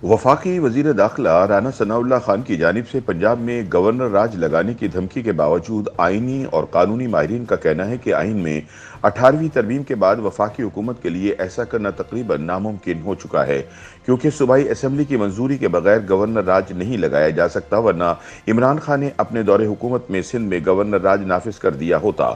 वफाकी वजीर दाखिला राना सनाउल्लाह खान की जानिब से पंजाब में गवर्नर राज लगाने की धमकी के बावजूद आईनी और कानूनी माहिरीन का कहना है कि आइन में 18वीं तरमीम के बाद वफाकी हुकूमत के लिए ऐसा करना तकरीबन नामुमकिन हो चुका है, क्योंकि सूबाई असम्बली की मंजूरी के बगैर गवर्नर राज नहीं लगाया जा सकता, वरना इमरान खान ने अपने दौरे हुकूमत में सिंध में गवर्नर राज नाफिज कर दिया होता।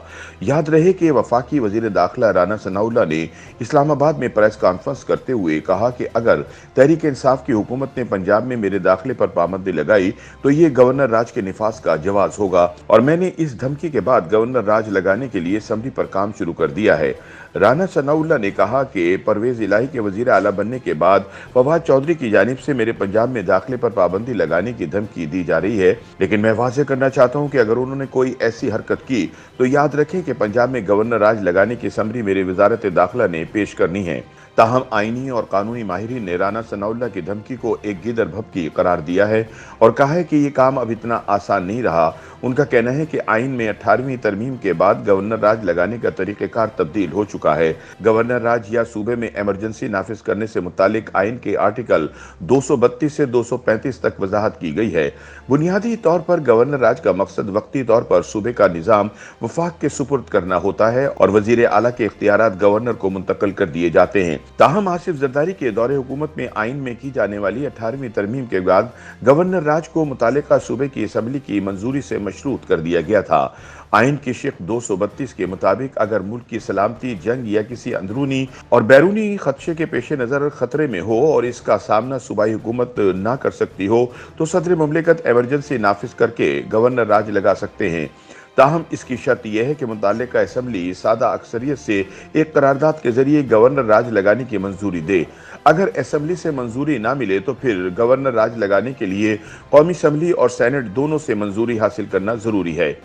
याद रहे कि वफाकी वजीर दाखिला राना सनाउल्लाह ने इस्लामाबाद में प्रेस कॉन्फ्रेंस करते हुए कहा कि अगर तहरीक इंसाफ की हुकूमत ने पंजाब में मेरे दाखिले पर पाबंदी लगाई तो ये गवर्नर राज के निफाज का जवाज होगा, और मैंने इस धमकी के बाद गवर्नर राज लगाने के लिए असम्बली पर काम शुरू कर दिया है। राना सनाउल्लाह ने कहा कि परवेज इलाही के वजीर आला बनने के बाद फवाद चौधरी की जानिब से मेरे पंजाब में दाखिले पर पाबंदी लगाने की धमकी दी जा रही है, लेकिन मैं वाज़ेह करना चाहता हूं कि अगर उन्होंने कोई ऐसी हरकत की तो याद रखें कि पंजाब में गवर्नर राज लगाने की समरी मेरे वजारत दाखिला ने पेश करनी है। ताहम आईनी और कानूनी माहिरीन ने राना सनाउल्लाह की धमकी को एक गिदर भभकी करार दिया है और कहा है कि ये काम अब इतना आसान नहीं रहा। उनका कहना है कि आइन में 18वीं तरमीम के बाद गवर्नर राज लगाने का तरीक़ेकार तब्दील हो चुका है। गवर्नर राज या सूबे में एमरजेंसी नाफिज करने से मुतालिक आइन के आर्टिकल 232 से 235 तक वजाहत की गई है। बुनियादी तौर पर गवर्नर राज का मकसद वक्ती तौर पर सूबे का निज़ाम वफाक के सुपुर्द करना होता है और वजीर आला के इख्तियारात गवर्नर को मुंतकिल कर दिए जाते हैं। ताहम आसिफ जरदारी के दौरे हुकूमत में आइन में की जाने वाली 18वीं तरमीम के बाद गवर्नर राज को मुतालिका सूबे की असम्बली की मंजूरी से मशरूत कर दिया गया था। आइन की शिक 232 के मुताबिक अगर मुल्क की सलामती, जंग या किसी अंदरूनी और बैरूनी खदशे के पेश नज़र खतरे में हो और इसका सामना सूबाई हुकूमत ना कर सकती हो तो सदर मुमलिकत एमरजेंसी नाफिज करके गवर्नर राज लगा सकते हैं। ताहम इसकी शर्त यह है कि मुताल्लिका असम्बली सादा अक्सरियत से एक करारदाद के जरिए गवर्नर राज लगाने की मंजूरी दे। अगर असम्बली से मंजूरी ना मिले तो फिर गवर्नर राज लगाने के लिए कौमी असम्बली और सेनेट दोनों से मंजूरी हासिल करना जरूरी है।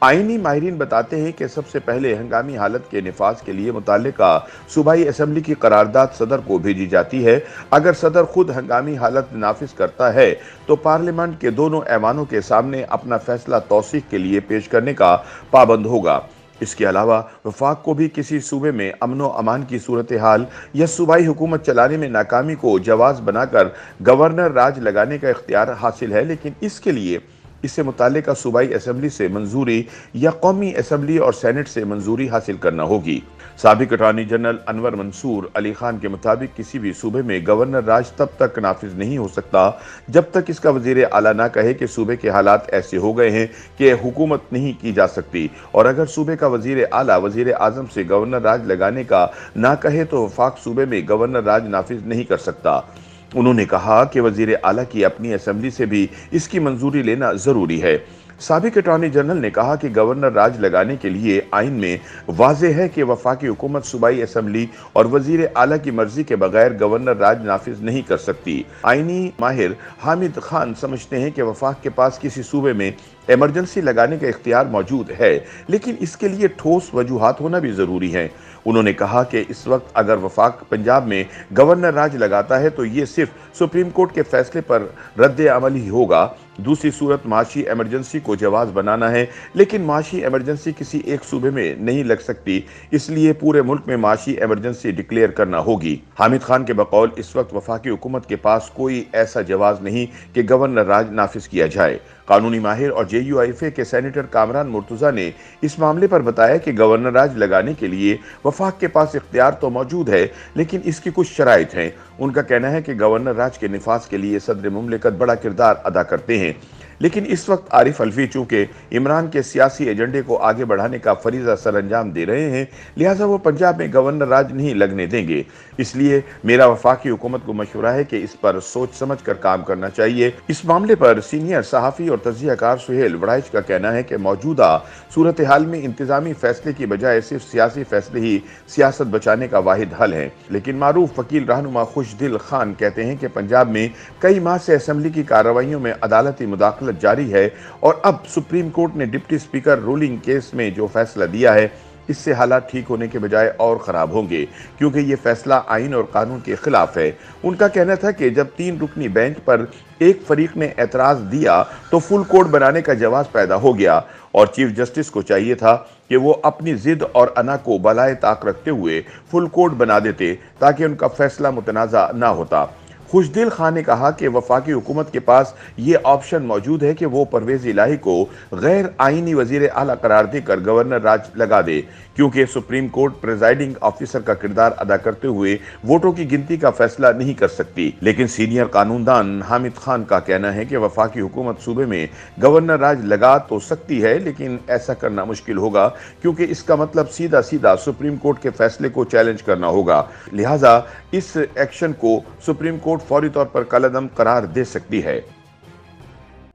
आईनी माहिरीन बताते हैं कि सबसे पहले हंगामी हालत के निफाज के लिए मुताल्लिका सूबाई असम्बली की करारदाद सदर को भेजी जाती है। अगर सदर खुद हंगामी हालत नाफिज करता है तो पार्लियामेंट के दोनों ऐवानों के सामने अपना फैसला तौसीक के लिए पेश करने का पाबंद होगा। इसके अलावा वफाक को भी किसी सूबे में अमन व अमान की सूरत हाल या सूबाई हुकूमत चलाने में नाकामी को जवाज बनाकर गवर्नर राज लगाने का इख्तियार हासिल है, लेकिन इसके लिए इससे मुताल्लिका सूबाई असम्बली से मंजूरी या कौमी असम्बली और सेनेट से मंजूरी हासिल करना होगी। साबिक अटॉर्नी जनरल अनवर मंसूर अली खान के मुताबिक किसी भी सूबे में गवर्नर राज तब तक नाफिज नहीं हो सकता जब तक इसका वजीर आला ना कहे कि सूबे के हालात ऐसे हो गए हैं कि हुकूमत नहीं की जा सकती, और अगर सूबे का वजीर आला वजीर आजम से गवर्नर राज लगाने का ना कहे तो वफाक सूबे में गवर्नर राज नाफिज नहीं कर सकता। उन्होंने कहा कि वजीर आला की अपनी असम्बली से भी इसकी मंजूरी लेना जरूरी है। साबिक अटॉर्नी जनरल ने कहा कि गवर्नर राज लगाने के लिए आइन में वाज़ेह है कि वफाकी हुकूमत सूबाई असम्बली और वजीर आला की मर्जी के बगैर गवर्नर राज नाफिज नहीं कर सकती। आइनी माहिर हामिद खान समझते हैं कि वफाक के पास किसी सूबे में एमरजेंसी लगाने का इख्तियार मौजूद है, लेकिन इसके लिए ठोस वजूहात होना भी जरूरी है। उन्होंने कहा कि इस वक्त अगर वफाक पंजाब में गवर्नर राज लगाता है तो ये सिर्फ सुप्रीम कोर्ट के फैसले पर रद्द अमल ही होगा। दूसरी सूरत माशी एमरजेंसी को जवाज बनाना है, लेकिन माशी एमरजेंसी किसी एक सूबे में नहीं लग सकती, इसलिए पूरे मुल्क में माशी एमरजेंसी डिक्लेयर करना होगी। हामिद खान के बकौल इस वक्त वफाकी हुकूमत के पास कोई ऐसा जवाज नहीं कि गवर्नर राज नाफिज किया जाए। कानूनी माहिर और JUIFA के सेनेटर कामरान मुर्तजा ने इस मामले पर बताया कि गवर्नर राज लगाने के लिए वफाक के पास इख्तियार तो मौजूद है, लेकिन इसकी कुछ शराइत हैं। उनका कहना है कि गवर्नर राज के निफाज के लिए सदर मुमलिकत बड़ा किरदार अदा करते हैं, लेकिन इस वक्त आरिफ अलवी चूंकि इमरान के सियासी एजेंडे को आगे बढ़ाने का फरीजा सरअंजाम दे रहे हैं, लिहाजा वो पंजाब में गवर्नर राज नहीं लगने देंगे। इसलिए मेरा वफाकी हुकूमत को मशवरा है कि इस पर सोच समझ कर काम करना चाहिए। इस मामले पर सीनियर सहाफ़ी और तज्ज़ियाकार सुहेल वड़ाइच का कहना है कि मौजूदा सूरत हाल में इंतजामी फैसले की बजाय सिर्फ सियासी फैसले ही सियासत बचाने का वाहिद हल है। लेकिन मारूफ वकील रहनुमा खुशदिल खान कहते हैं कि पंजाब में कई माह से असम्बली की कार्रवाइयों में अदालती मुदाखलत जारी है और अब सुप्रीम कोर्ट ने डिप्टी स्पीकर रूलिंग केस में जो फैसला दिया है इससे हालात ठीक होने के बजाय और ख़राब होंगे, क्योंकि ये फैसला आइन और कानून के खिलाफ है। उनका कहना था कि जब 3 रुकनी बेंच पर एक फरीक ने एतराज़ दिया तो फुल कोर्ट बनाने का जवाब पैदा हो गया और चीफ जस्टिस को चाहिए था कि वो अपनी जिद और अना को बलाए ताक रखते हुए फुल कोर्ट बना देते ताकि उनका फैसला मुतनाज़ा ना होता। खुशदिल खान ने कहा कि वफाकी हुकूमत के पास ये ऑप्शन मौजूद है कि वो परवेज इलाही को गैर आईनी वजीर आला करार देकर गवर्नर राज लगा दे, क्योंकि सुप्रीम कोर्ट प्रिजाइडिंग ऑफिसर का किरदार अदा करते हुए वोटों की गिनती का फैसला नहीं कर सकती। लेकिन सीनियर कानूनदान हामिद खान का कहना है कि वफाकी हुकूमत सूबे में गवर्नर राज लगा तो सकती है, लेकिन ऐसा करना मुश्किल होगा, क्योंकि इसका मतलब सीधा सीधा सुप्रीम कोर्ट के फैसले को चैलेंज करना होगा। लिहाजा इस एक्शन को सुप्रीम कोर्ट फौरी तौर पर कलअदम करार दे सकती है।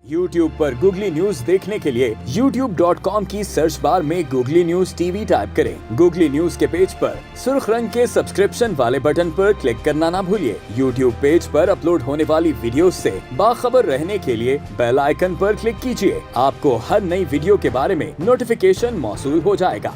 YouTube पर गूगली न्यूज देखने के लिए youtube.com की सर्च बार में गूगली न्यूज टीवी टाइप करें। गूगली न्यूज के पेज पर सुर्ख रंग के सब्सक्रिप्शन वाले बटन पर क्लिक करना ना भूलिए। YouTube पेज पर अपलोड होने वाली वीडियोस से बाखबर रहने के लिए बेल आइकन पर क्लिक कीजिए। आपको हर नई वीडियो के बारे में नोटिफिकेशन मौसूल हो जाएगा।